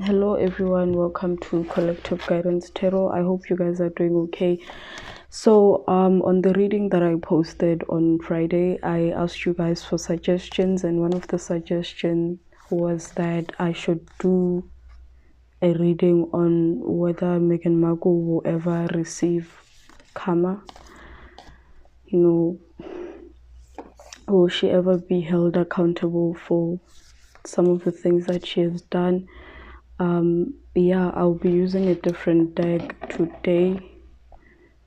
Hello everyone, welcome to Collective Guidance Tarot. I hope you guys are doing okay. So on the reading that I posted on Friday, I asked you guys for suggestions, and one of the suggestions was that I should do a reading on whether Megan Markle will ever receive karma. Will she ever be held accountable for some of the things that she has done? Yeah, I'll be using a different deck today.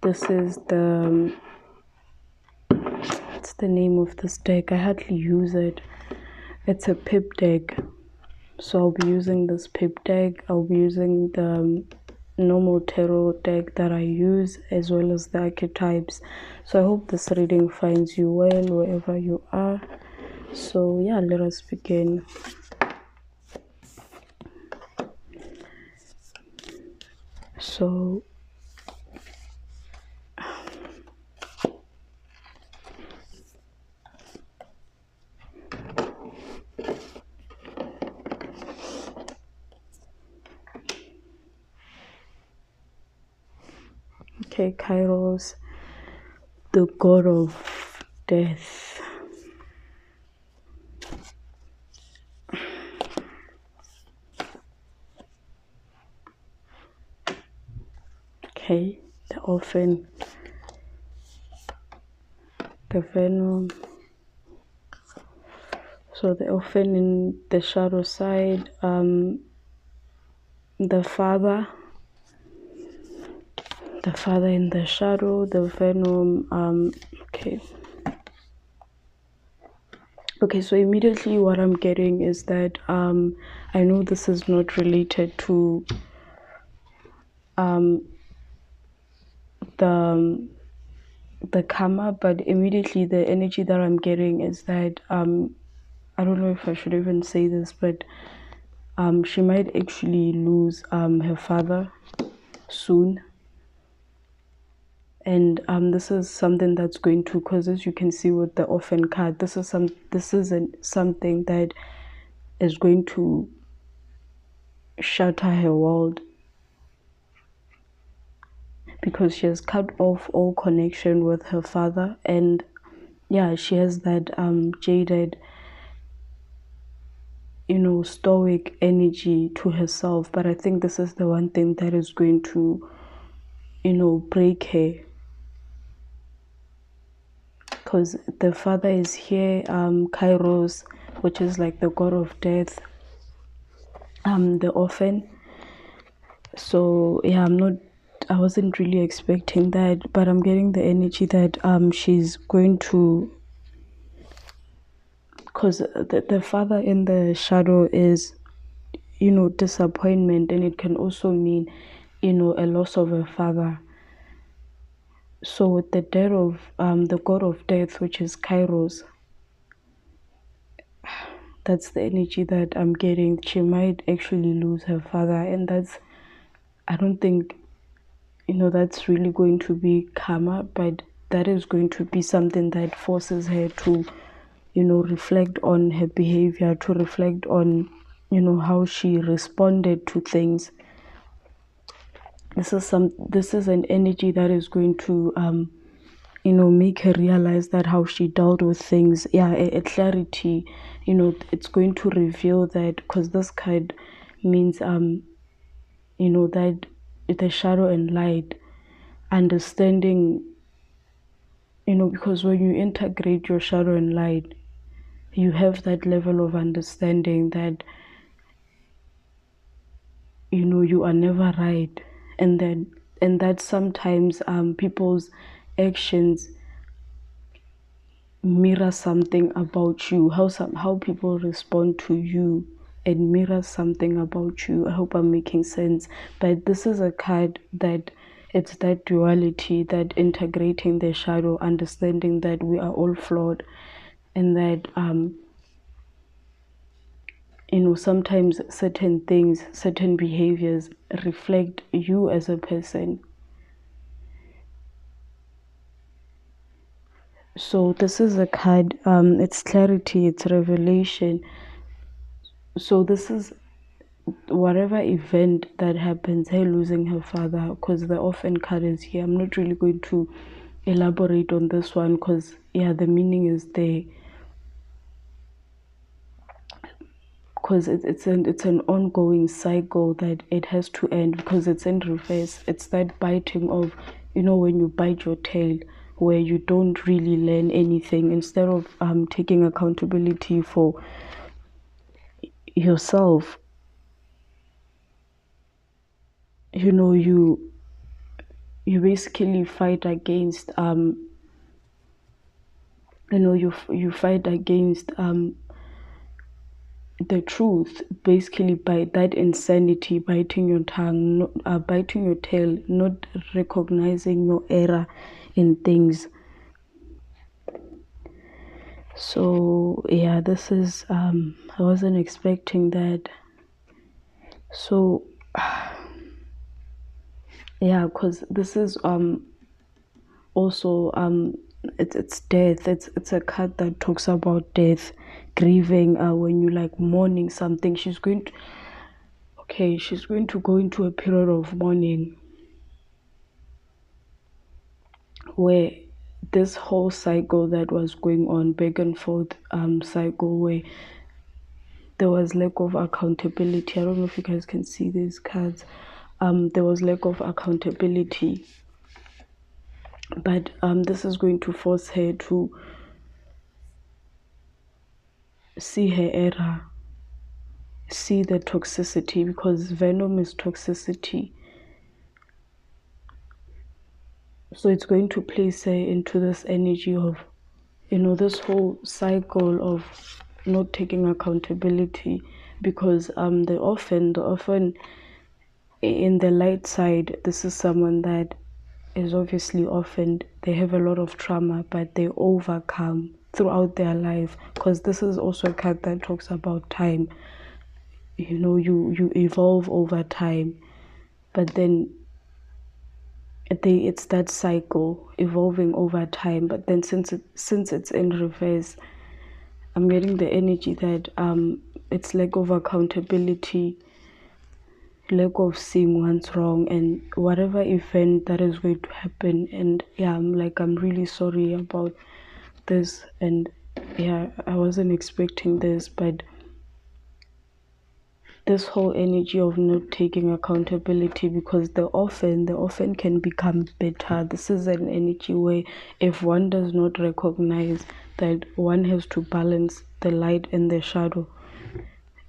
This is what's the name of this deck? I hardly use it. It's a pip deck. So I'll be using this pip deck. I'll be using the normal tarot deck that I use, as well as the archetypes. So I hope this reading finds you well wherever you are. So yeah, let us begin. So okay, Kairos, the god of death. Okay, the orphan, the venom. So the orphan in the shadow side, the father in the shadow, the venom. Okay, so immediately what I'm getting is that I know this is not related to the karma, but immediately the energy that I'm getting is that I don't know if I should even say this, but she might actually lose her father soon. And this is something that's going to, because as you can see with the orphan card, this isn't something that is going to shatter her world, because she has cut off all connection with her father. And yeah, she has that jaded, stoic energy to herself. But I think this is the one thing that is going to break her, because the father is here, Kairos, which is like the god of death, the orphan. So yeah, I wasn't really expecting that, but I'm getting the energy that she's going to, because the father in the shadow is disappointment, and it can also mean a loss of a father. So with the death of the god of death, which is Kairos, that's the energy that I'm getting. She might actually lose her father, and I don't think that's really going to be karma, but that is going to be something that forces her to reflect on her behavior, to reflect on how she responded to things. This is an energy that is going to make her realize that how she dealt with things. Yeah, a clarity. It's going to reveal that, because this card means that the shadow and light, understanding, because when you integrate your shadow and light, you have that level of understanding that you are never right, and that sometimes people's actions mirror something about you, how people respond to you, and mirrors something about you. I hope I'm making sense. But this is a card that it's that duality, that integrating the shadow, understanding that we are all flawed, and that sometimes certain things, certain behaviors reflect you as a person. So this is a card, it's clarity, it's revelation. So this is whatever event that happens, her losing her father, because the orphan card is here. I'm not really going to elaborate on this one because yeah, the meaning is there. Because it's an ongoing cycle that it has to end, because it's in reverse. It's that biting of, you know, when you bite your tail, where you don't really learn anything. Instead of taking accountability for yourself, you know, you basically fight against you know, you fight against the truth, basically, by that insanity, biting your tongue, biting your tail, not recognizing your error in things. So yeah, this is I wasn't expecting that. So yeah, because this is also it's death. It's a card that talks about death, grieving, when you like mourning something. She's going to go into a period of mourning where this whole cycle that was going on, back and forth cycle, where there was lack of accountability. I don't know if you guys can see these cards. There was lack of accountability, but this is going to force her to see her error, see the toxicity, because venom is toxicity. So it's going to place her into this energy of, you know, this whole cycle of not taking accountability, because the orphan in the light side, this is someone that is obviously orphaned. They have a lot of trauma, but they overcome throughout their life, because this is also a card that talks about time. You know, you evolve over time, but then it's that cycle evolving over time. But then since it's in reverse, I'm getting the energy that it's lack of accountability, lack of seeing one's wrong, and whatever event that is going to happen. And yeah, I'm really sorry about this, and yeah, I wasn't expecting this, but this whole energy of not taking accountability, because the orphan can become bitter. This is an energy where if one does not recognize that one has to balance the light and the shadow,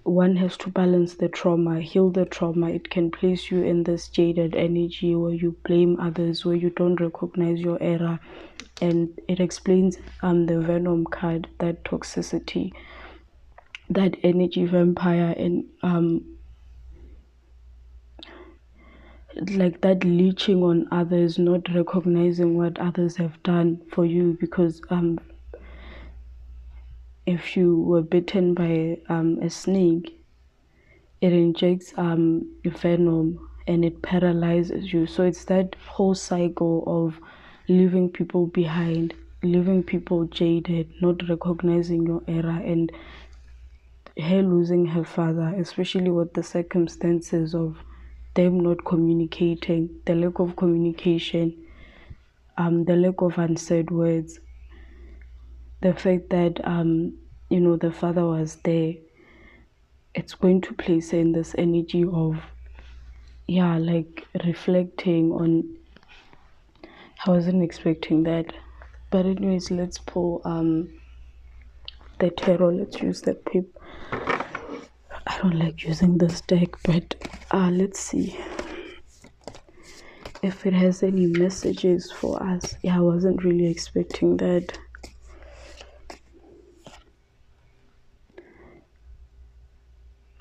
one has to balance the trauma, heal the trauma, it can place you in this jaded energy where you blame others, where you don't recognize your error. And it explains the venom card, that toxicity, that energy vampire, and like that leeching on others, not recognizing what others have done for you. Because if you were bitten by a snake, it injects venom and it paralyzes you. So it's that whole cycle of leaving people behind, leaving people jaded, not recognizing your error, and her losing her father, especially with the circumstances of them not communicating, the lack of communication, the lack of unsaid words, the fact that you know, the father was there. It's going to place her in this energy of, yeah, like reflecting on. I wasn't expecting that, but anyways, let's pull the tarot. Let's use the pip. I don't like using this deck, but let's see if it has any messages for us. Yeah, I wasn't really expecting that.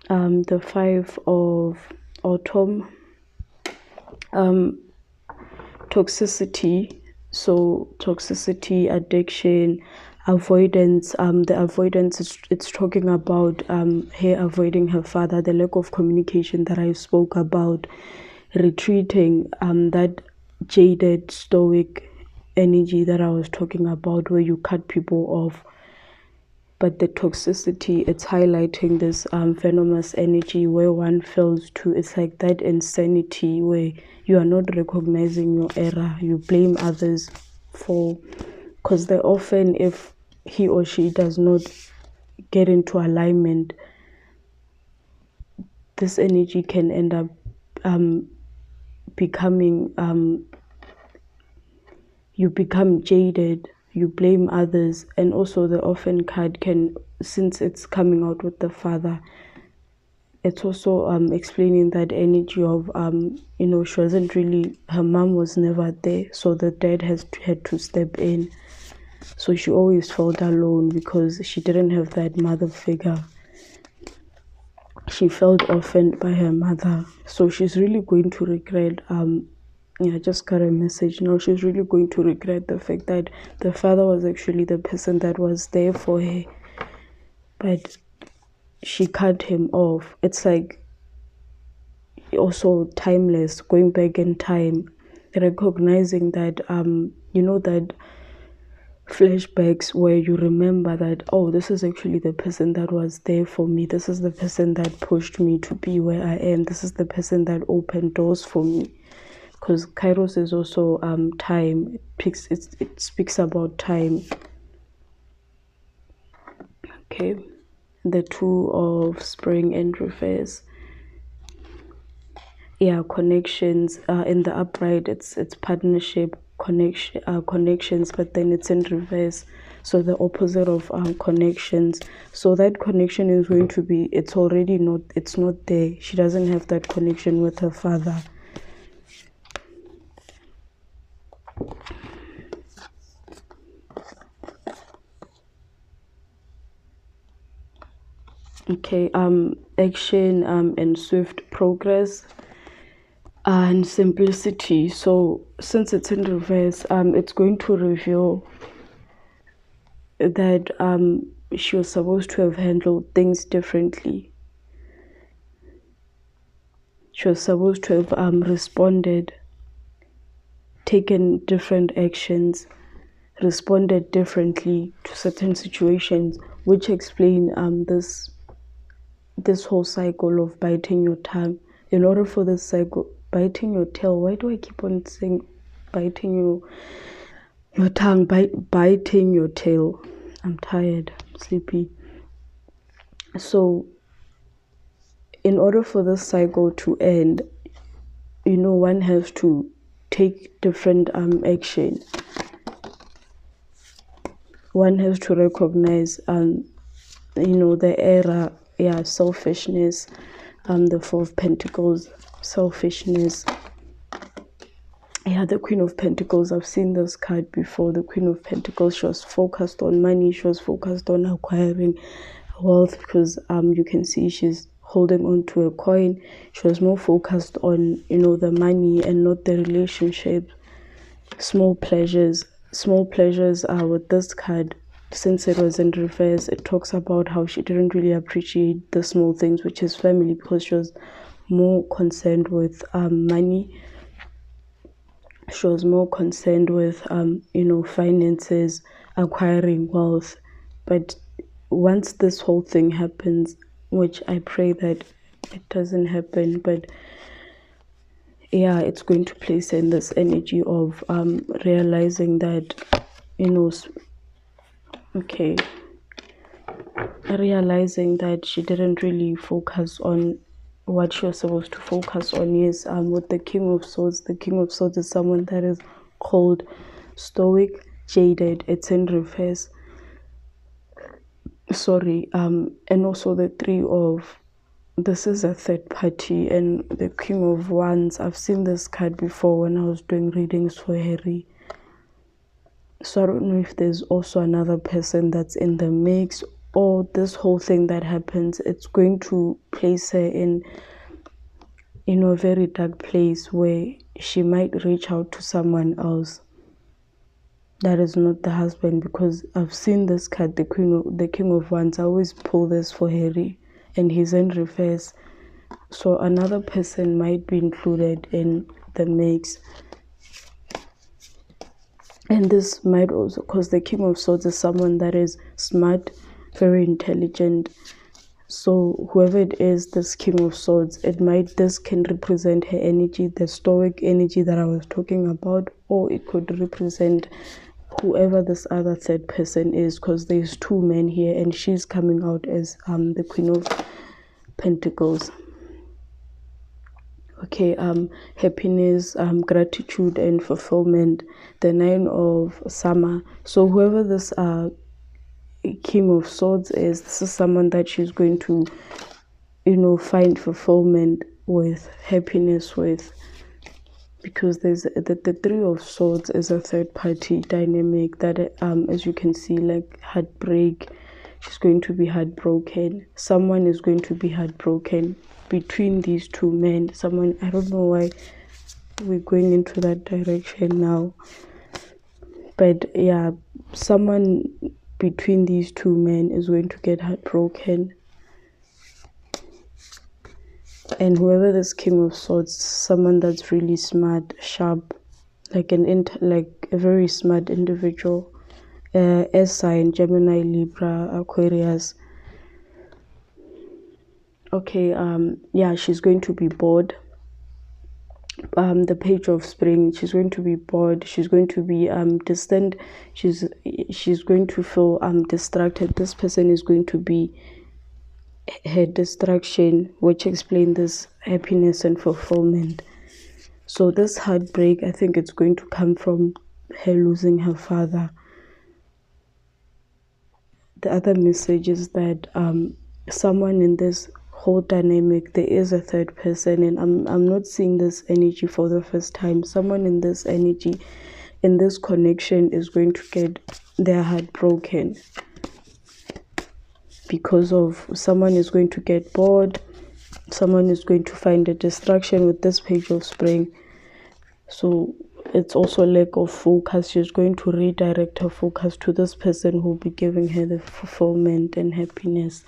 The 5 of autumn, toxicity. So toxicity, addiction, avoidance. The avoidance is, it's talking about her avoiding her father, the lack of communication that I spoke about, retreating, that jaded stoic energy that I was talking about, where you cut people off. but the toxicity, it's highlighting this venomous energy where one fails to, it's like that insanity where you are not recognizing your error, you blame others for, because they often, if he or she does not get into alignment, this energy can end up becoming, you become jaded, you blame others. And also the orphan card can, since it's coming out with the father, it's also explaining that energy of you know, she wasn't really, her mom was never there, so the dad had to step in. So she always felt alone because she didn't have that mother figure. She felt orphaned by her mother, so she's really going to regret. Yeah, I just got a message now. She's really going to regret the fact that the father was actually the person that was there for her, but she cut him off. It's like also timeless, going back in time, recognizing that you know, that flashbacks where you remember that, oh, this is actually the person that was there for me, this is the person that pushed me to be where I am, this is the person that opened doors for me. Because Kairos is also time, it speaks about time. Okay, the Two of Spring in reverse. Yeah, connections. In the upright, it's partnership, connections, but then it's in reverse, so the opposite of connections. So that connection is going to be, it's already not, it's not there. She doesn't have that connection with her father. Okay, action and swift progress and simplicity. So since it's in reverse, it's going to reveal that she was supposed to have handled things differently. She was supposed to have responded, taken different actions, responded differently to certain situations, which explain this whole cycle of biting your tongue. In order for this cycle, biting your tail, why do I keep on saying biting your tongue, biting your tail? I'm tired, sleepy. So in order for this cycle to end, you know, one has to take different action. One has to recognize you know, the error, yeah, selfishness, the Four of Pentacles, selfishness. Yeah, the Queen of Pentacles, I've seen this card before. The Queen of Pentacles, she was focused on money, she was focused on acquiring wealth, because you can see she's holding on to a coin. She was more focused on, you know, the money and not the relationship. Small pleasures are with this card. Since it was in reverse, it talks about how she didn't really appreciate the small things, which is family, because she was more concerned with money. She was more concerned with you know, finances, acquiring wealth. But once this whole thing happens, which I pray that it doesn't happen, but yeah, it's going to place in this energy of realizing that, you know, okay, realizing that she didn't really focus on what she was supposed to focus on. Yes, with the King of Swords, the King of Swords is someone that is cold, stoic, jaded. It's in reverse. Sorry, and also the Three of, this is a third party, and the King of Wands. I've seen this card before when I was doing readings for Harry. So I don't know if there's also another person that's in the mix, or this whole thing that happens, it's going to place her in a very dark place where she might reach out to someone else that is not the husband. Because I've seen this card, the King of Wands. I always pull this for Harry, and he's in reverse. So another person might be included in the mix. And this might also, because the King of Swords is someone that is smart, very intelligent. So whoever it is, this King of Swords, this can represent her energy, the stoic energy that I was talking about, or it could represent whoever this other third person is, because there's two men here and she's coming out as the Queen of Pentacles. Okay, happiness, gratitude and fulfillment, the Nine of Summer. So whoever this King of Swords is, this is someone that she's going to, you know, find fulfillment with, happiness with, because there's the Three of Swords is a third party dynamic that as you can see, like heartbreak. She's going to be heartbroken. Someone is going to be heartbroken between these two men. Someone, I don't know why we're going into that direction now, but yeah, someone between these two men is going to get heartbroken. And whoever this King of Swords, someone that's really smart, sharp, like like a very smart individual. Air sign, Gemini, Libra, Aquarius. Okay, yeah, she's going to be bored. The Page of Spring, she's going to be bored. She's going to be distant. She's going to feel distracted. This person is going to be her distraction, which explains this happiness and fulfillment. So this heartbreak, I think it's going to come from her losing her father. The other message is that someone in this whole dynamic, there is a third person, and I'm not seeing this energy for the first time. Someone in this energy, in this connection, is going to get their heart broken because of someone is going to get bored. Someone is going to find a distraction with this Page of Spring. So it's also lack of focus. She's going to redirect her focus to this person who will be giving her the fulfillment and happiness.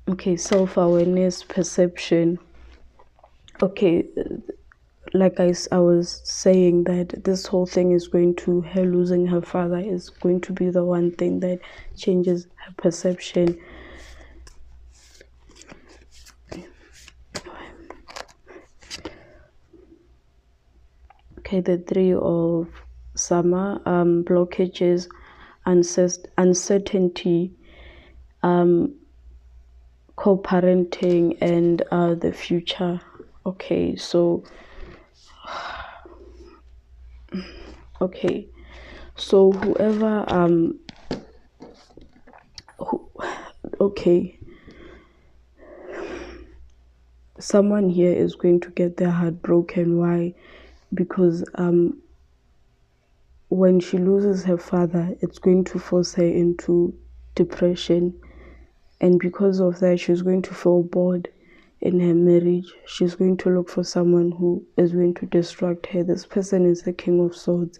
Okay, self-awareness, perception. Okay, like I was saying, that this whole thing is going to, her losing her father is going to be the one thing that changes her perception. Okay, the Three of Summer, blockages, uncertainty, co-parenting, and the future. Okay, so okay, so whoever okay, someone here is going to get their heart broken. Why? Because when she loses her father, it's going to force her into depression, and because of that, she's going to feel bored in her marriage. She's going to look for someone who is going to distract her. This person is the King of Swords,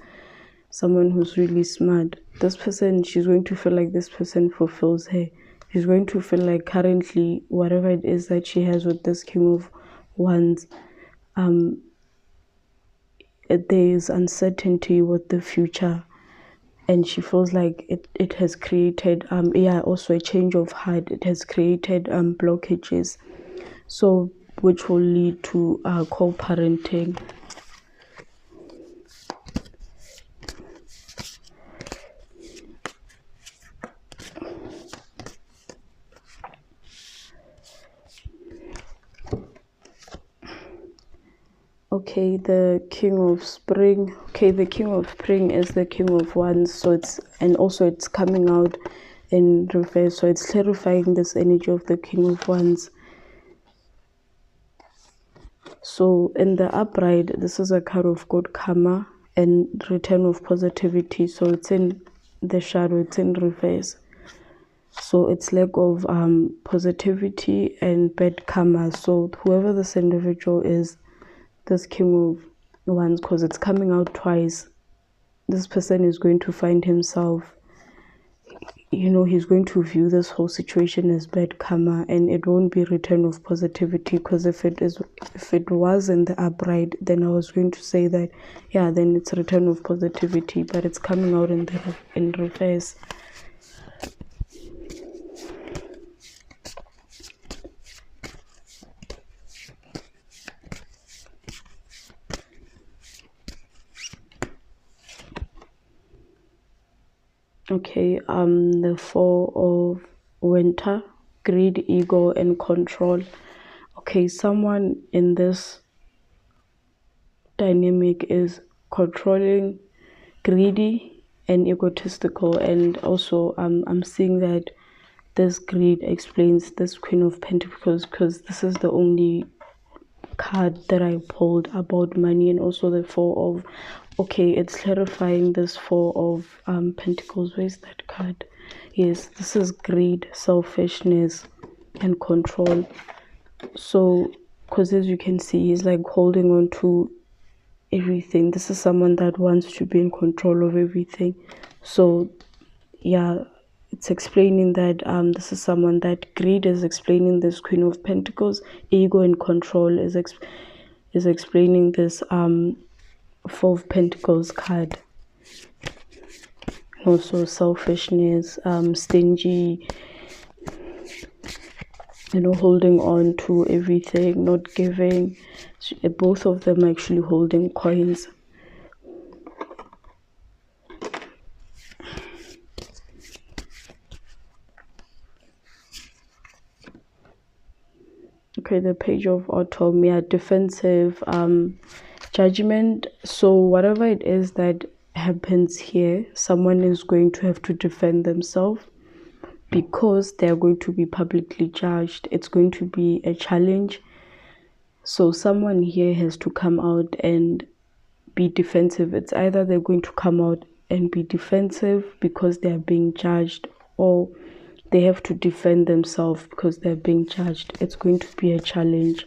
someone who's really smart. This person, she's going to feel like this person fulfills her. She's going to feel like currently whatever it is that she has with this King of Wands, there is uncertainty with the future, and she feels like it has created also a change of heart. It has created blockages, so which will lead to co-parenting. Okay, the King of Spring. Okay, the King of Spring is the King of Wands, so it's coming out in reverse, so it's clarifying this energy of the King of Wands. So in the upright, this is a card of good karma and return of positivity. So it's in the shadow, it's in reverse. So it's lack of positivity and bad karma. So whoever this individual is, this King of Wands, because it's coming out twice, this person is going to find himself you know, he's going to view this whole situation as bad karma, and it won't be return of positivity. Because if it was in the upright, then I was going to say that, yeah, then it's return of positivity, but it's coming out in reverse. Okay, the Four of Winter, greed, ego, and control. Okay, someone in this dynamic is controlling, greedy, and egotistical. And also I'm seeing that this greed explains this Queen of Pentacles, because this is the only card that I pulled about money. And also the Four of, okay, it's clarifying this Four of Pentacles. Where's that card? Yes, this is greed, selfishness, and control. So because as you can see, he's like holding on to everything. This is someone that wants to be in control of everything. So yeah, it's explaining that this is someone that greed is explaining this Queen of Pentacles, ego and control is explaining this Four of Pentacles card. Also selfishness, stingy, you know, holding on to everything, not giving. Both of them actually holding coins. Okay, the Page of Autumn, yeah, defensive, judgment. So whatever it is that happens here, someone is going to have to defend themselves, because they're going to be publicly judged. It's going to be a challenge. So someone here has to come out and be defensive. It's either they're going to come out and be defensive because they're being judged, or they have to defend themselves because they're being judged. It's going to be a challenge.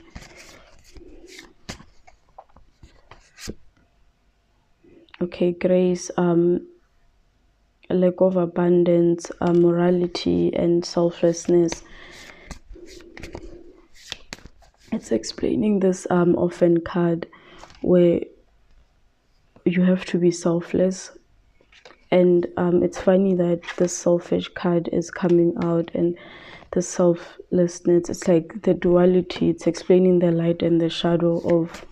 Okay, grace, lack of abundance, morality, and selflessness. It's explaining this orphan card, where you have to be selfless. And it's funny that the selfish card is coming out, and the selflessness, it's like the duality. It's explaining the light and the shadow of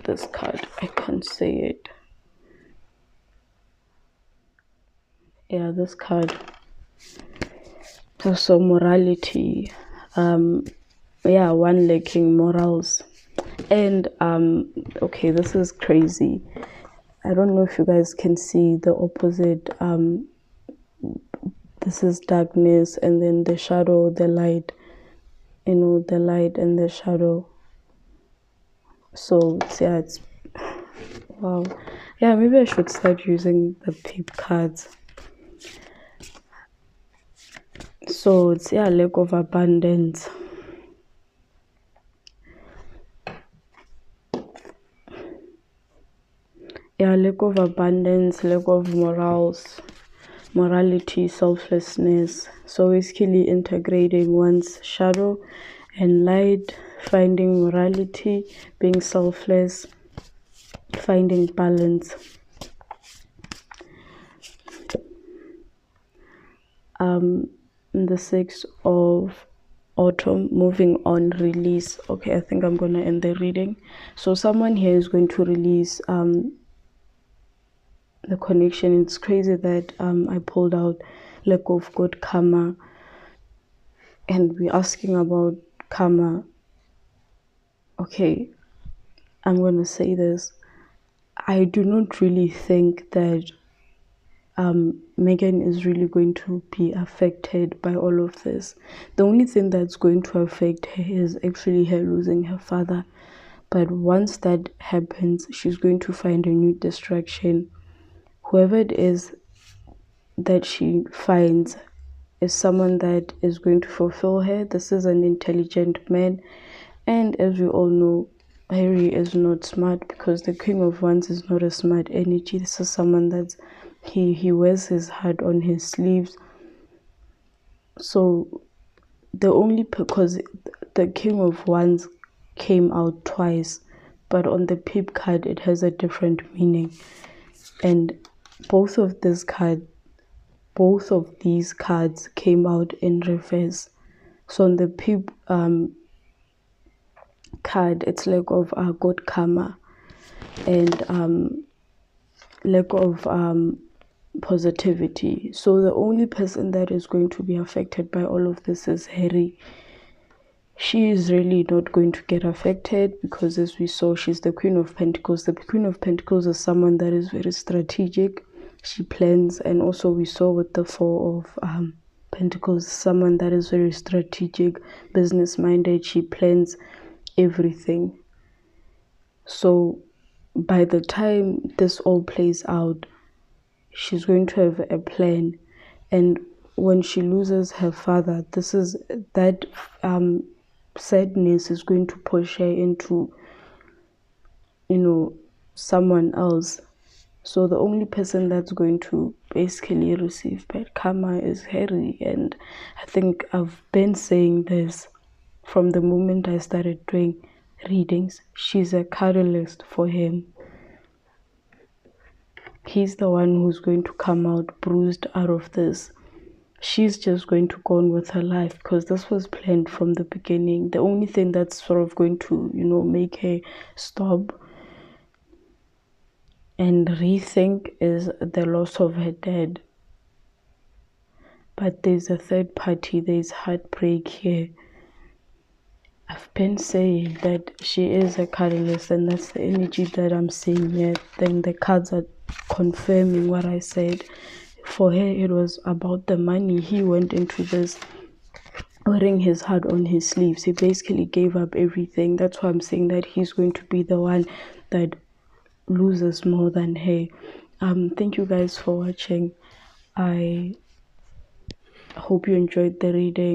this card. I can't say it. Yeah, this card. So morality, yeah, one lacking morals. And okay, this is crazy. I don't know if you guys can see the opposite. This is darkness, and then the shadow, the light, you know, the light and the shadow. So yeah, it's wow. Yeah, maybe I should start using the peep cards. So it's, yeah, lack of abundance. Yeah, lack of abundance, lack of morality, selflessness. So basically integrating one's shadow and light, finding morality, being selfless, finding balance. The Six of Autumn, moving on, release. Okay, I think I'm gonna end the reading. So someone here is going to release the connection. It's crazy that I pulled out lack of good karma, and we're asking about karma. Okay, I'm gonna say this. I do not really think that Megan is really going to be affected by all of this. The only thing that's going to affect her is actually her losing her father. But once that happens, she's going to find a new distraction. Whoever it is that she finds is someone that is going to fulfill her. This is an intelligent man, and as we all know, Harry is not smart, because the King of Wands is not a smart energy. This is someone that's he wears his heart on his sleeves. So the only, because the King of Wands came out twice, but on the pip card it has a different meaning, and both of these cards came out in reverse. So on the pip card, it's lack of good karma and lack of positivity. So the only person that is going to be affected by all of this is Harry. She is really not going to get affected because, as we saw, she's the Queen of Pentacles. The Queen of Pentacles is someone that is very strategic. She plans, and also we saw with the Four of Pentacles, someone that is very strategic, business-minded. She plans everything. So by the time this all plays out, she's going to have a plan. And when she loses her father, this is that sadness is going to push her into, someone else. So the only person that's going to basically receive bad karma is Harry. And I think I've been saying this from the moment I started doing readings. She's a catalyst for him. He's the one who's going to come out bruised out of this. She's just going to go on with her life because this was planned from the beginning. The only thing that's sort of going to, make her stop and rethink is the loss of her dad. But there's a third party, there's heartbreak here. I've been saying that she is a catalyst, and that's the energy that I'm seeing here. Then the cards are confirming what I said. For her, it was about the money. He went into this wearing his heart on his sleeves. He basically gave up everything. That's why I'm saying that he's going to be the one that loses more than her. Thank you guys for watching. I hope you enjoyed the reading.